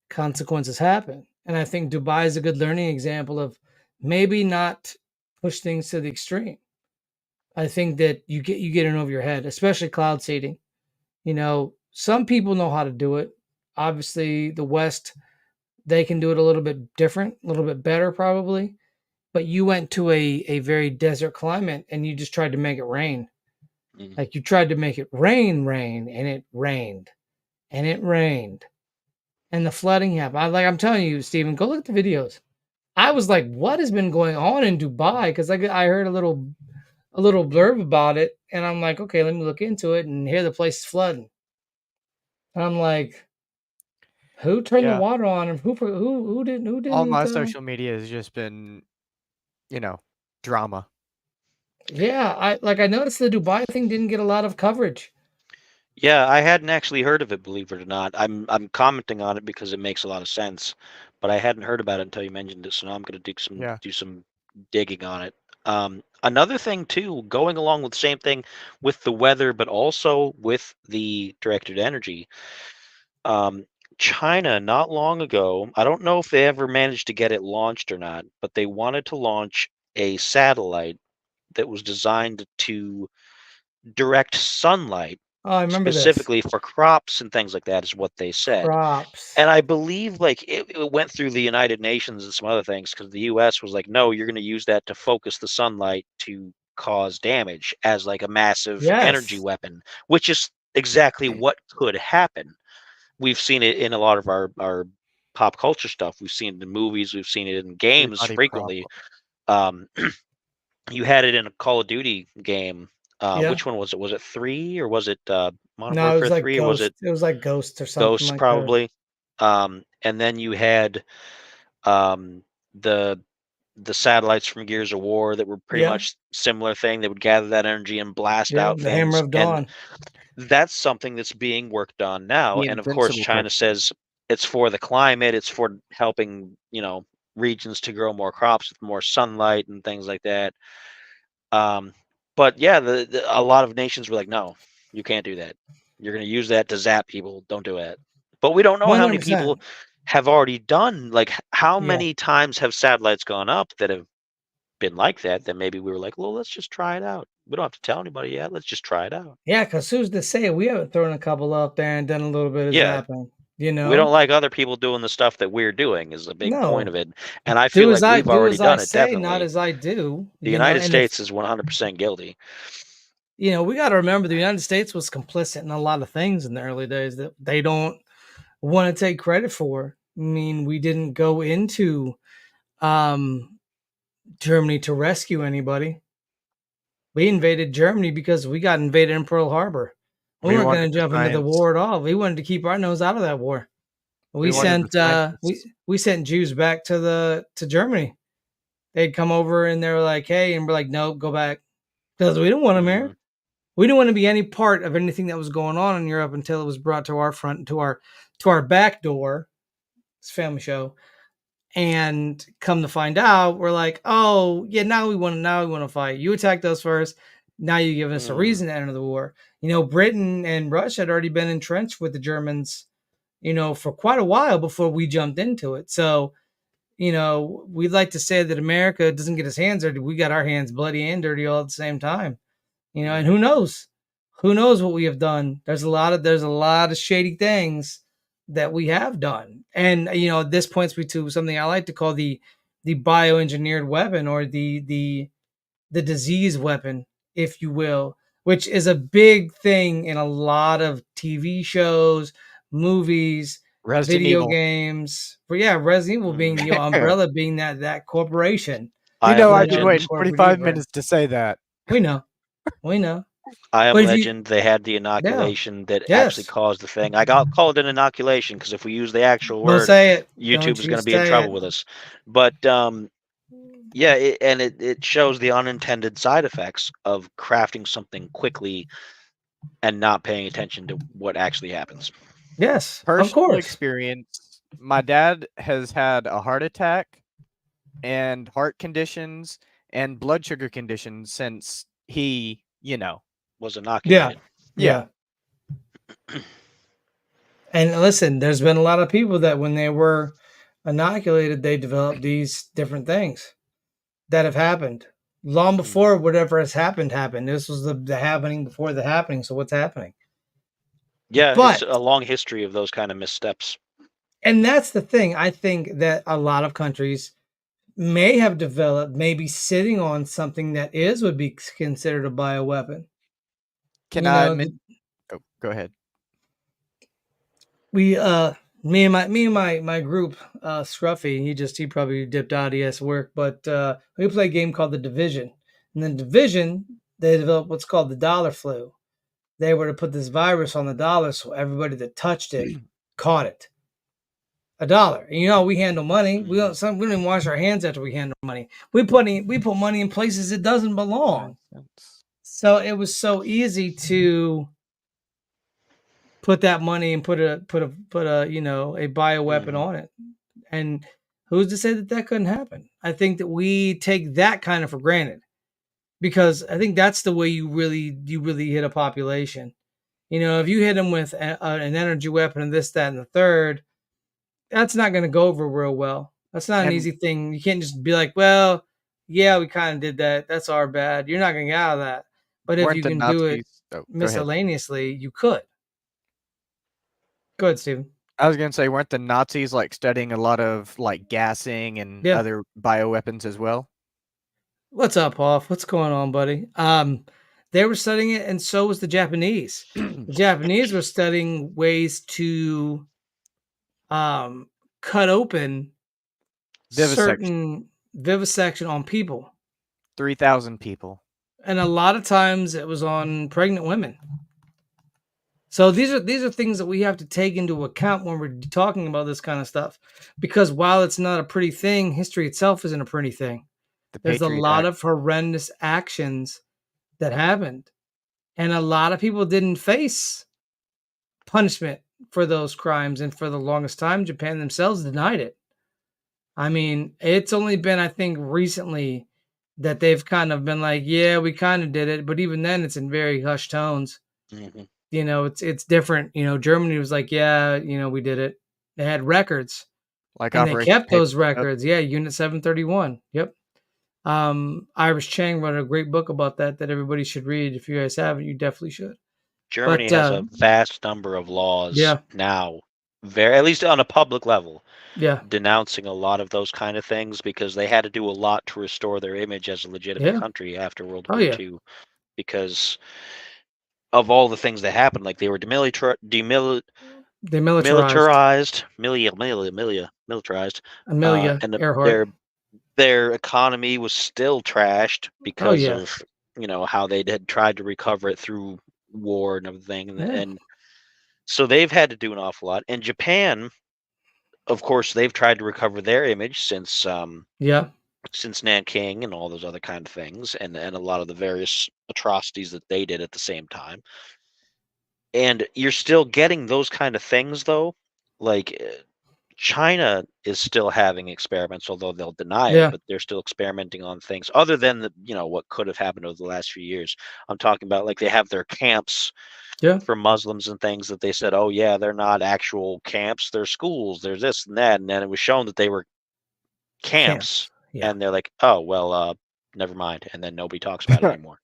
consequences happen. And I think Dubai is a good learning example of maybe not push things to the extreme. I think that you get in over your head, especially cloud seeding. Some people know how to do it. Obviously, the West, they can do it a little bit different, a little bit better probably. But you went to a very desert climate and you just tried to make it rain. Like, you tried to make it rain, and it rained, and it rained, and the flooding happened. I'm telling you, Stephen, go look at the videos. I was like, what has been going on in Dubai? Because I heard a little blurb about it, and I'm like, okay, let me look into it, and here the place is flooding. And I'm like, who turned the water on, and who didn't? All my social media has just been, drama. Yeah, I noticed the Dubai thing didn't get a lot of coverage. Yeah, I hadn't actually heard of it, believe it or not. I'm commenting on it because it makes a lot of sense, but I hadn't heard about it until you mentioned it. So now I'm going to do some digging on it. Another thing too, going along with the same thing with the weather, but also with the directed energy. China, not long ago, I don't know if they ever managed to get it launched or not, but they wanted to launch a satellite that was designed to direct sunlight Oh, I remember specifically for crops and things like that, is what they said. Crops. And I believe it went through the United Nations and some other things, because the US was like, no, you're going to use that to focus the sunlight to cause damage as like a massive energy weapon, which is exactly what could happen. We've seen it in a lot of our pop culture stuff. We've seen it in movies. We've seen it in games frequently. You had it in a Call of Duty game. Which one was it? Was it 3 or was it Modern No, it was Warfare like 3 or was Ghost. it It was like Ghost or something Ghosts like probably? And then you had the satellites from Gears of War that were pretty much similar thing. They would gather that energy and blast out the Hammer things. of Dawn. And that's something that's being worked on now. The And of course, invincible China person. says it's for the climate. It's for helping, regions to grow more crops with more sunlight and things like that. But yeah, a lot of nations were like, no, you can't do that. You're going to use that to zap people. Don't do it. But we don't know how many 100%. people have already done, like, how many times have satellites gone up that have been like that maybe we were like, well, let's just try it out. We don't have to tell anybody yet. Let's just try it out. Yeah, because who's to say we haven't thrown a couple up there and done a little bit of zapping, We don't like other people doing the stuff that we're doing is a big point of it. And I feel like we've already done it, say, definitely. not as I do. The United States is 100% guilty. We got to remember the United States was complicit in a lot of things in the early days that they don't want to take credit for. I mean, we didn't go into Germany to rescue anybody. We invaded Germany because we got invaded in Pearl Harbor. We weren't going to jump into the war at all. We wanted to keep our nose out of that war. We sent Jews back to Germany. They'd come over and they were like, "Hey," and we're like, "No, go back," because we didn't want them here. We didn't want to be any part of anything that was going on in Europe until it was brought to our front, to our back door. It's a family show. And come to find out, we're like, oh yeah, now we want to fight. You attacked us first. Now you're giving us a reason to enter the war. Britain and Russia had already been entrenched with the Germans, for quite a while before we jumped into it. So, we'd like to say that America doesn't get its hands dirty. We got our hands bloody and dirty all at the same time. And who knows what we have done. There's a lot of shady things that we have done. And, this points me to something I like to call the bioengineered weapon, or the disease weapon, if you will, which is a big thing in a lot of TV shows, movies, Resident video Evil. games. But yeah, Resident Evil being Umbrella being that corporation. You know, I've Legend. been waiting Corporate 45 evil. minutes to say that. We know. I Am But if you- Legend, they had the inoculation that Yes. actually caused the thing. I got called an inoculation because if we use the actual Don't word, say it. YouTube is going to be in trouble with us. But yeah, it shows the unintended side effects of crafting something quickly and not paying attention to what actually happens. Yes, Personal of course. experience. My dad has had a heart attack and heart conditions and blood sugar conditions since he, Was inoculated. Yeah. And listen, there's been a lot of people that when they were inoculated, they developed these different things that have happened long before whatever has happened. This was the happening before the happening. So what's happening? Yeah, But it's a long history of those kind of missteps. and that's the thing. I think that a lot of countries may have developed, maybe sitting on something that would be considered a bioweapon. Can You I know, admit? Oh, go ahead. we me and my group, Scruffy, he probably dipped out, he has to work, but we play a game called The Division. And then Division, they developed what's called the dollar flu. They were to put this virus on the dollar so everybody that touched it caught it. $1. And you know how we handle money. We don't even wash our hands after we handle money. We put money in places it doesn't belong. So it was so easy to put that money and put a a bioweapon on it. And who's to say that couldn't happen? I think that we take that kind of for granted because I think that's the way you really hit a population. You know, if you hit them with an energy weapon and this, that, and the third, that's not going to go over real well. That's not an easy thing. You can't just be like, well, yeah, we kind of did that. That's our bad. You're not going to get out of that. But if you can do it miscellaneously, you could. Go ahead, Steven. I was gonna say, weren't the Nazis like studying a lot of like gassing and other bioweapons as well? What's up, Hoff? What's going on, buddy? They were studying it, and so was the Japanese. The Japanese were studying ways to cut open certain vivisection on people. 3,000 people. And a lot of times it was on pregnant women. So these are things that we have to take into account when we're talking about this kind of stuff. Because while it's not a pretty thing, history itself isn't a pretty thing. There's a lot of horrendous actions that happened. And a lot of people didn't face punishment for those crimes. And for the longest time, Japan themselves denied it. I mean, it's only been, I think, recently that they've kind of been like, yeah, we kind of did it. But even then, it's in very hushed tones. Mm-hmm. You know, it's different. You know, Germany was like, yeah, we did it. They had records. And they kept those records. Yeah, Unit 731. Yep. Iris Chang wrote a great book about that everybody should read. If you guys haven't, you definitely should. Germany has a vast number of laws now, at least on a public level, denouncing a lot of those kind of things because they had to do a lot to restore their image as a legitimate country after World War II because of all the things that happened. Like they were demilitarized. And their economy was still trashed because of how they had tried to recover it through war and everything, and so they've had to do an awful lot. And Japan, of course, they've tried to recover their image since Nanking and all those other kind of things, and a lot of the various atrocities that they did at the same time. And you're still getting those kind of things, though. Like China is still having experiments, although they'll deny it, but they're still experimenting on things other than what could have happened over the last few years. I'm talking about like they have their camps for Muslims and things that they said, oh yeah, they're not actual camps, they're schools, there's this and that, and then it was shown that they were camps. And they're like, oh well, never mind, and then nobody talks about it anymore.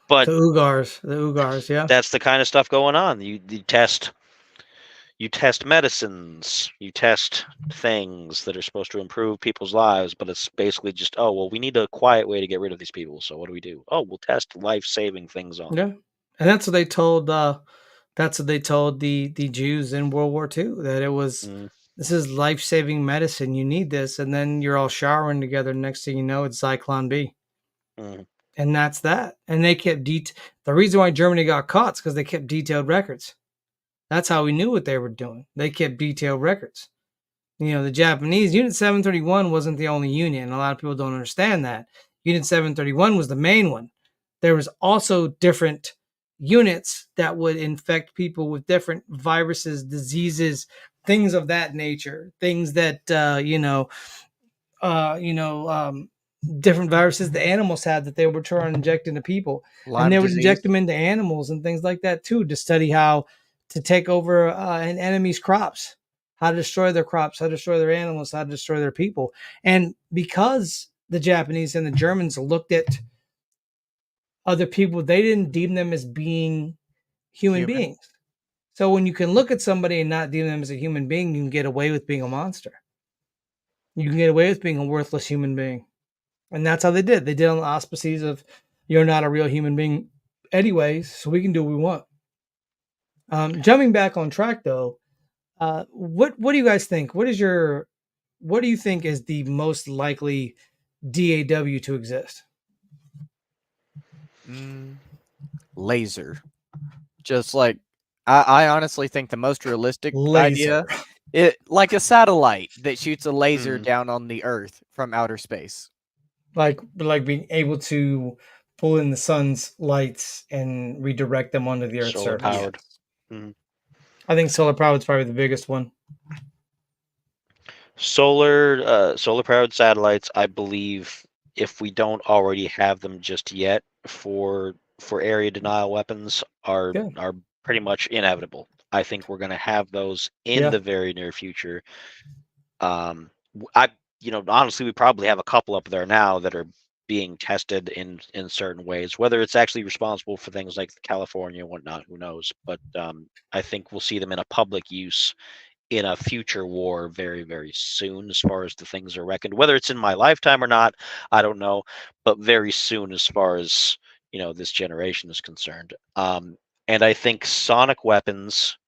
But the Uyghurs, that's the kind of stuff going on. You test medicines, you test things that are supposed to improve people's lives, but it's basically just, oh, well, we need a quiet way to get rid of these people. So what do we do? Oh, we'll test life-saving things on them. And that's what they told That's what they told the Jews in World War II, that it was, this is life-saving medicine. You need this, and then you're all showering together. Next thing you know, it's Zyklon B, and that's that. And they kept the reason why Germany got caught is because they kept detailed records. That's how we knew what they were doing. They kept detailed records. You know, the Japanese Unit 731 wasn't the only unit, and a lot of people don't understand that. Unit 731 was the main one. There was also different units that would infect people with different viruses, diseases, things of that nature. Things that different viruses the animals had that they were trying to inject into people, Lyme and they would disease. inject them into animals and things like that too, to study how to take over an enemy's crops, how to destroy their crops, how to destroy their animals, how to destroy their people. And because the Japanese and the Germans looked at other people, they didn't deem them as being human beings. So when you can look at somebody and not deem them as a human being, you can get away with being a monster. You can get away with being a worthless human being. And that's how they did. They did on the auspices of, you're not a real human being anyways, so we can do what we want. Jumping back on track though, what do you guys think? What do you think is the most likely DAW to exist? Laser. Just like I honestly think the most realistic idea, like a satellite that shoots a laser down on the Earth from outer space. Like being able to pull in the sun's lights and redirect them onto the Earth's solar surface. powered. I think solar powered is probably the biggest one. Solar powered satellites, I believe, if we don't already have them just yet for area denial weapons, are pretty much inevitable. I think we're going to have those in the very near future. Honestly, we probably have a couple up there now that are being tested in certain ways. Whether it's actually responsible for things like California and whatnot, who knows? But I think we'll see them in a public use in a future war very, very soon, as far as the things are reckoned. Whether it's in my lifetime or not, I don't know, but very soon, as far as this generation is concerned. And I think sonic weapons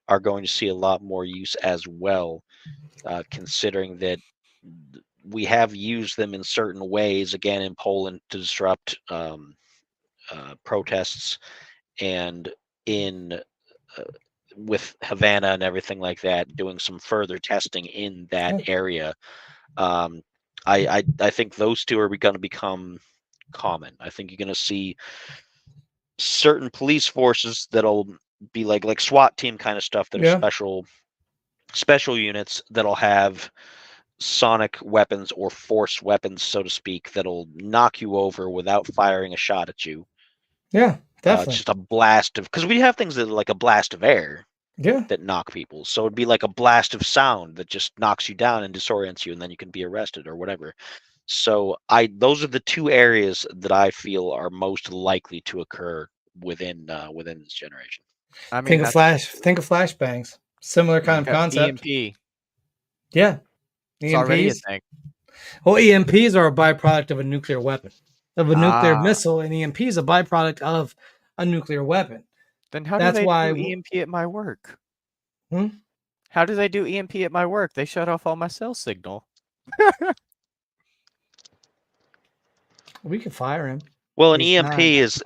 are going to see a lot more use as well, considering that we have used them in certain ways, again in Poland, to disrupt protests, and in with Havana and everything like that, doing some further testing in that area. I think those two are going to become common. I think you're going to see certain police forces that'll be like SWAT team kind of stuff, that are special units that'll have sonic weapons or force weapons, so to speak, that'll knock you over without firing a shot at you. Yeah, definitely. Just a blast of, because we have things that are like a blast of air that knock people. So it'd be like a blast of sound that just knocks you down and disorients you, and then you can be arrested or whatever. So those are the two areas that I feel are most likely to occur within this generation. I mean, think of flashbangs. Similar kind of concept. EMP. Yeah. It's already a thing. Well, EMPs are a byproduct of a nuclear weapon, of a nuclear missile, and EMP is a byproduct of a nuclear weapon. Then how do they do EMP at my work? How do they do EMP at my work? They shut off all my cell signal. We could fire him. Well, an EMP is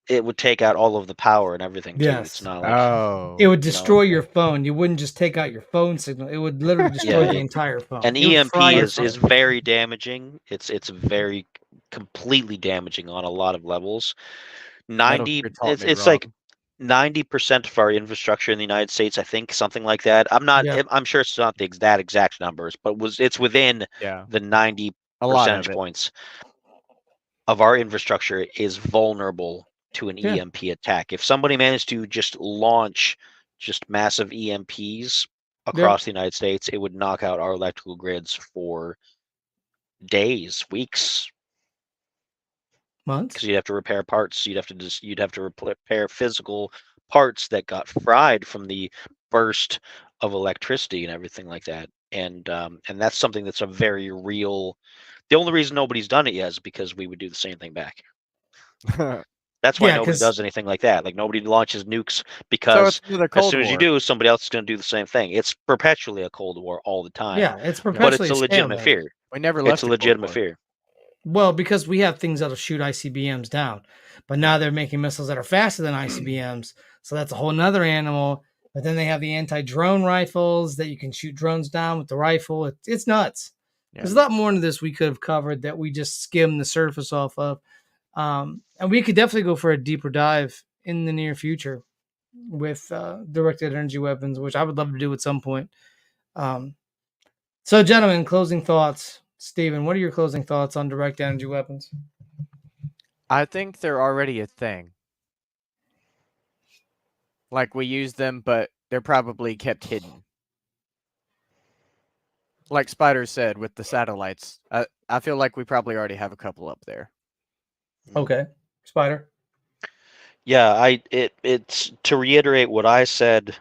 it would take out all of the power and everything too. Yes. It's not like it would destroy your phone. You wouldn't just take out your phone signal. It would literally destroy the entire phone. An EMP is very damaging. It's very completely damaging on a lot of levels. It's like 90% of our infrastructure in the United States, I think, something like that. I'm sure it's not that exact numbers, but it's within the 90 percentage points of our infrastructure is vulnerable to an EMP attack. If somebody managed to just launch massive EMPs across the United States, it would knock out our electrical grids for days, weeks, months. Because you'd have to repair parts. You'd have to repair physical parts that got fried from the burst of electricity and everything like that. And that's something that's a very real. The only reason nobody's done it yet is because we would do the same thing back. That's why Yeah, nobody 'cause does anything like that. Like nobody launches nukes So because it's another as Cold soon as you War. do, somebody else is going to do the same thing. It's perpetually a Cold War all the time. yeah, it's But perpetually it's a a legitimate stalemate. fear. We never It's left a the Cold legitimate War. fear. Well, because we have things that'll shoot ICBMs down, but now they're making missiles that are faster than ICBMs, so that's a whole nother animal. But then they have the anti-drone rifles that you can shoot drones down with the rifle. It's nuts. Yeah. There's a lot more into this we could have covered that we just skimmed the surface off of, and we could definitely go for a deeper dive in the near future with directed energy weapons, which I would love to do at some point. So, gentlemen, closing thoughts. Steven, what are your closing thoughts on direct energy weapons? I think they're already a thing. Like we use them, but they're probably kept hidden. Like Spider said with the satellites, I feel like we probably already have a couple up there. Okay, Spider. Yeah, it's to reiterate what I said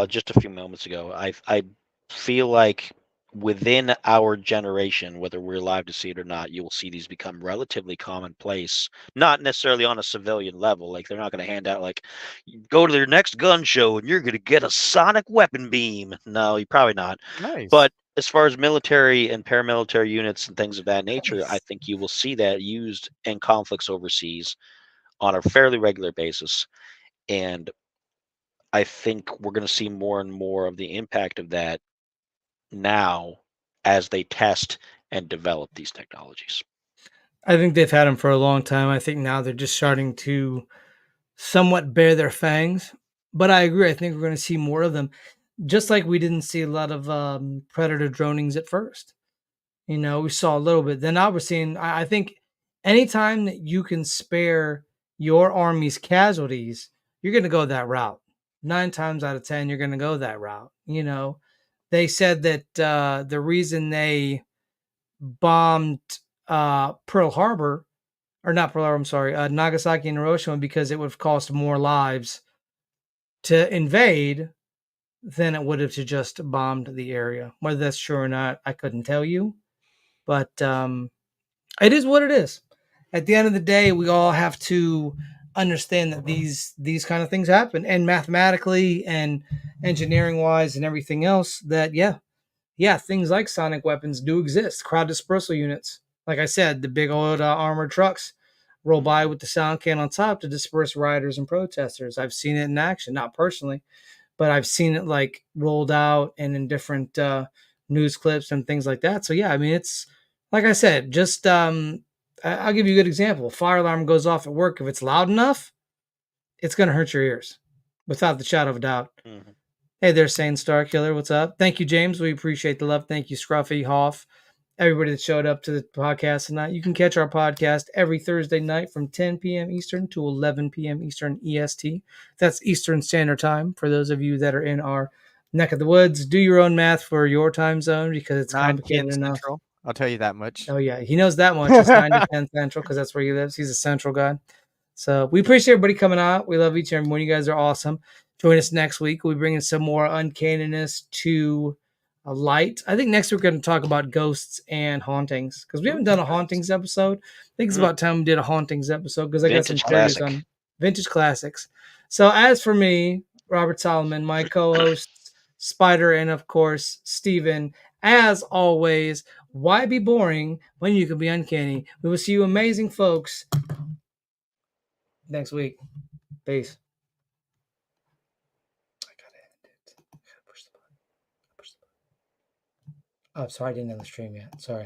just a few moments ago. I feel like within our generation, whether we're alive to see it or not, you will see these become relatively commonplace. Not necessarily on a civilian level. Like they're not going to hand out like, go to their next gun show and you're going to get a sonic weapon beam. No, you're probably not. Nice. But as far as military and paramilitary units and things of that nature, I Nice. think you will see that used in conflicts overseas on a fairly regular basis. And I think we're going to see more and more of the impact of that now as they test and develop these technologies. I think they've had them for a long time. I think now they're just starting to somewhat bear their fangs. But I agree. I think we're going to see more of them, just like we didn't see a lot of predator dronings at first. You know, we saw a little bit. Then now we're seeing. I think anytime that you can spare your army's casualties, you're going to go that route. 9 times out of 10, you're going to go that route. You know, they said that the reason they bombed Pearl Harbor, or not Pearl Harbor, I'm sorry, Nagasaki and Hiroshima, because it would have cost more lives to invade than it would have to just bombed the area. Whether that's true or not, I couldn't tell you. But it is what it is. At the end of the day, we all have to understand that these kind of things happen, and mathematically and engineering wise and everything else. That yeah, things like sonic weapons do exist. Crowd dispersal units, like I said, the big old armored trucks roll by with the sound can on top to disperse rioters and protesters. I've seen it in action, not personally, but I've seen it like rolled out and in different news clips and things like that. So yeah, I mean, it's like I said, just I'll give you a good example. Fire alarm goes off at work. If it's loud enough, it's going to hurt your ears, without the shadow of a doubt. Mm-hmm. Hey there, Sane Star Killer. What's up? Thank you, James. We appreciate the love. Thank you, Scruffy, Hoff, everybody that showed up to the podcast tonight. You can catch our podcast every Thursday night from 10 p.m. Eastern to 11 p.m. Eastern EST. That's Eastern Standard Time for those of you that are in our neck of the woods. Do your own math for your time zone because it's 9 complicated p.m. enough. Central. I'll tell you that much. Oh, yeah. He knows that much. It's 9 to 10 Central because that's where he lives. He's a Central guy. So we appreciate everybody coming out. We love each and every one. You guys are awesome. Join us next week. We'll be bringing some more uncanniness to light. I think next week we're going to talk about ghosts and hauntings because we haven't done a hauntings episode. I think it's about time we did a hauntings episode because I got some Vintage theories classic. on vintage classics. So as for me, Robert Solomon, my co-hosts, Spider, and of course, Steven, as always, why be boring when you can be uncanny? We will see you amazing folks next week. Peace. I gotta end it. Push the button. Oh, sorry, I didn't end the stream yet. Sorry.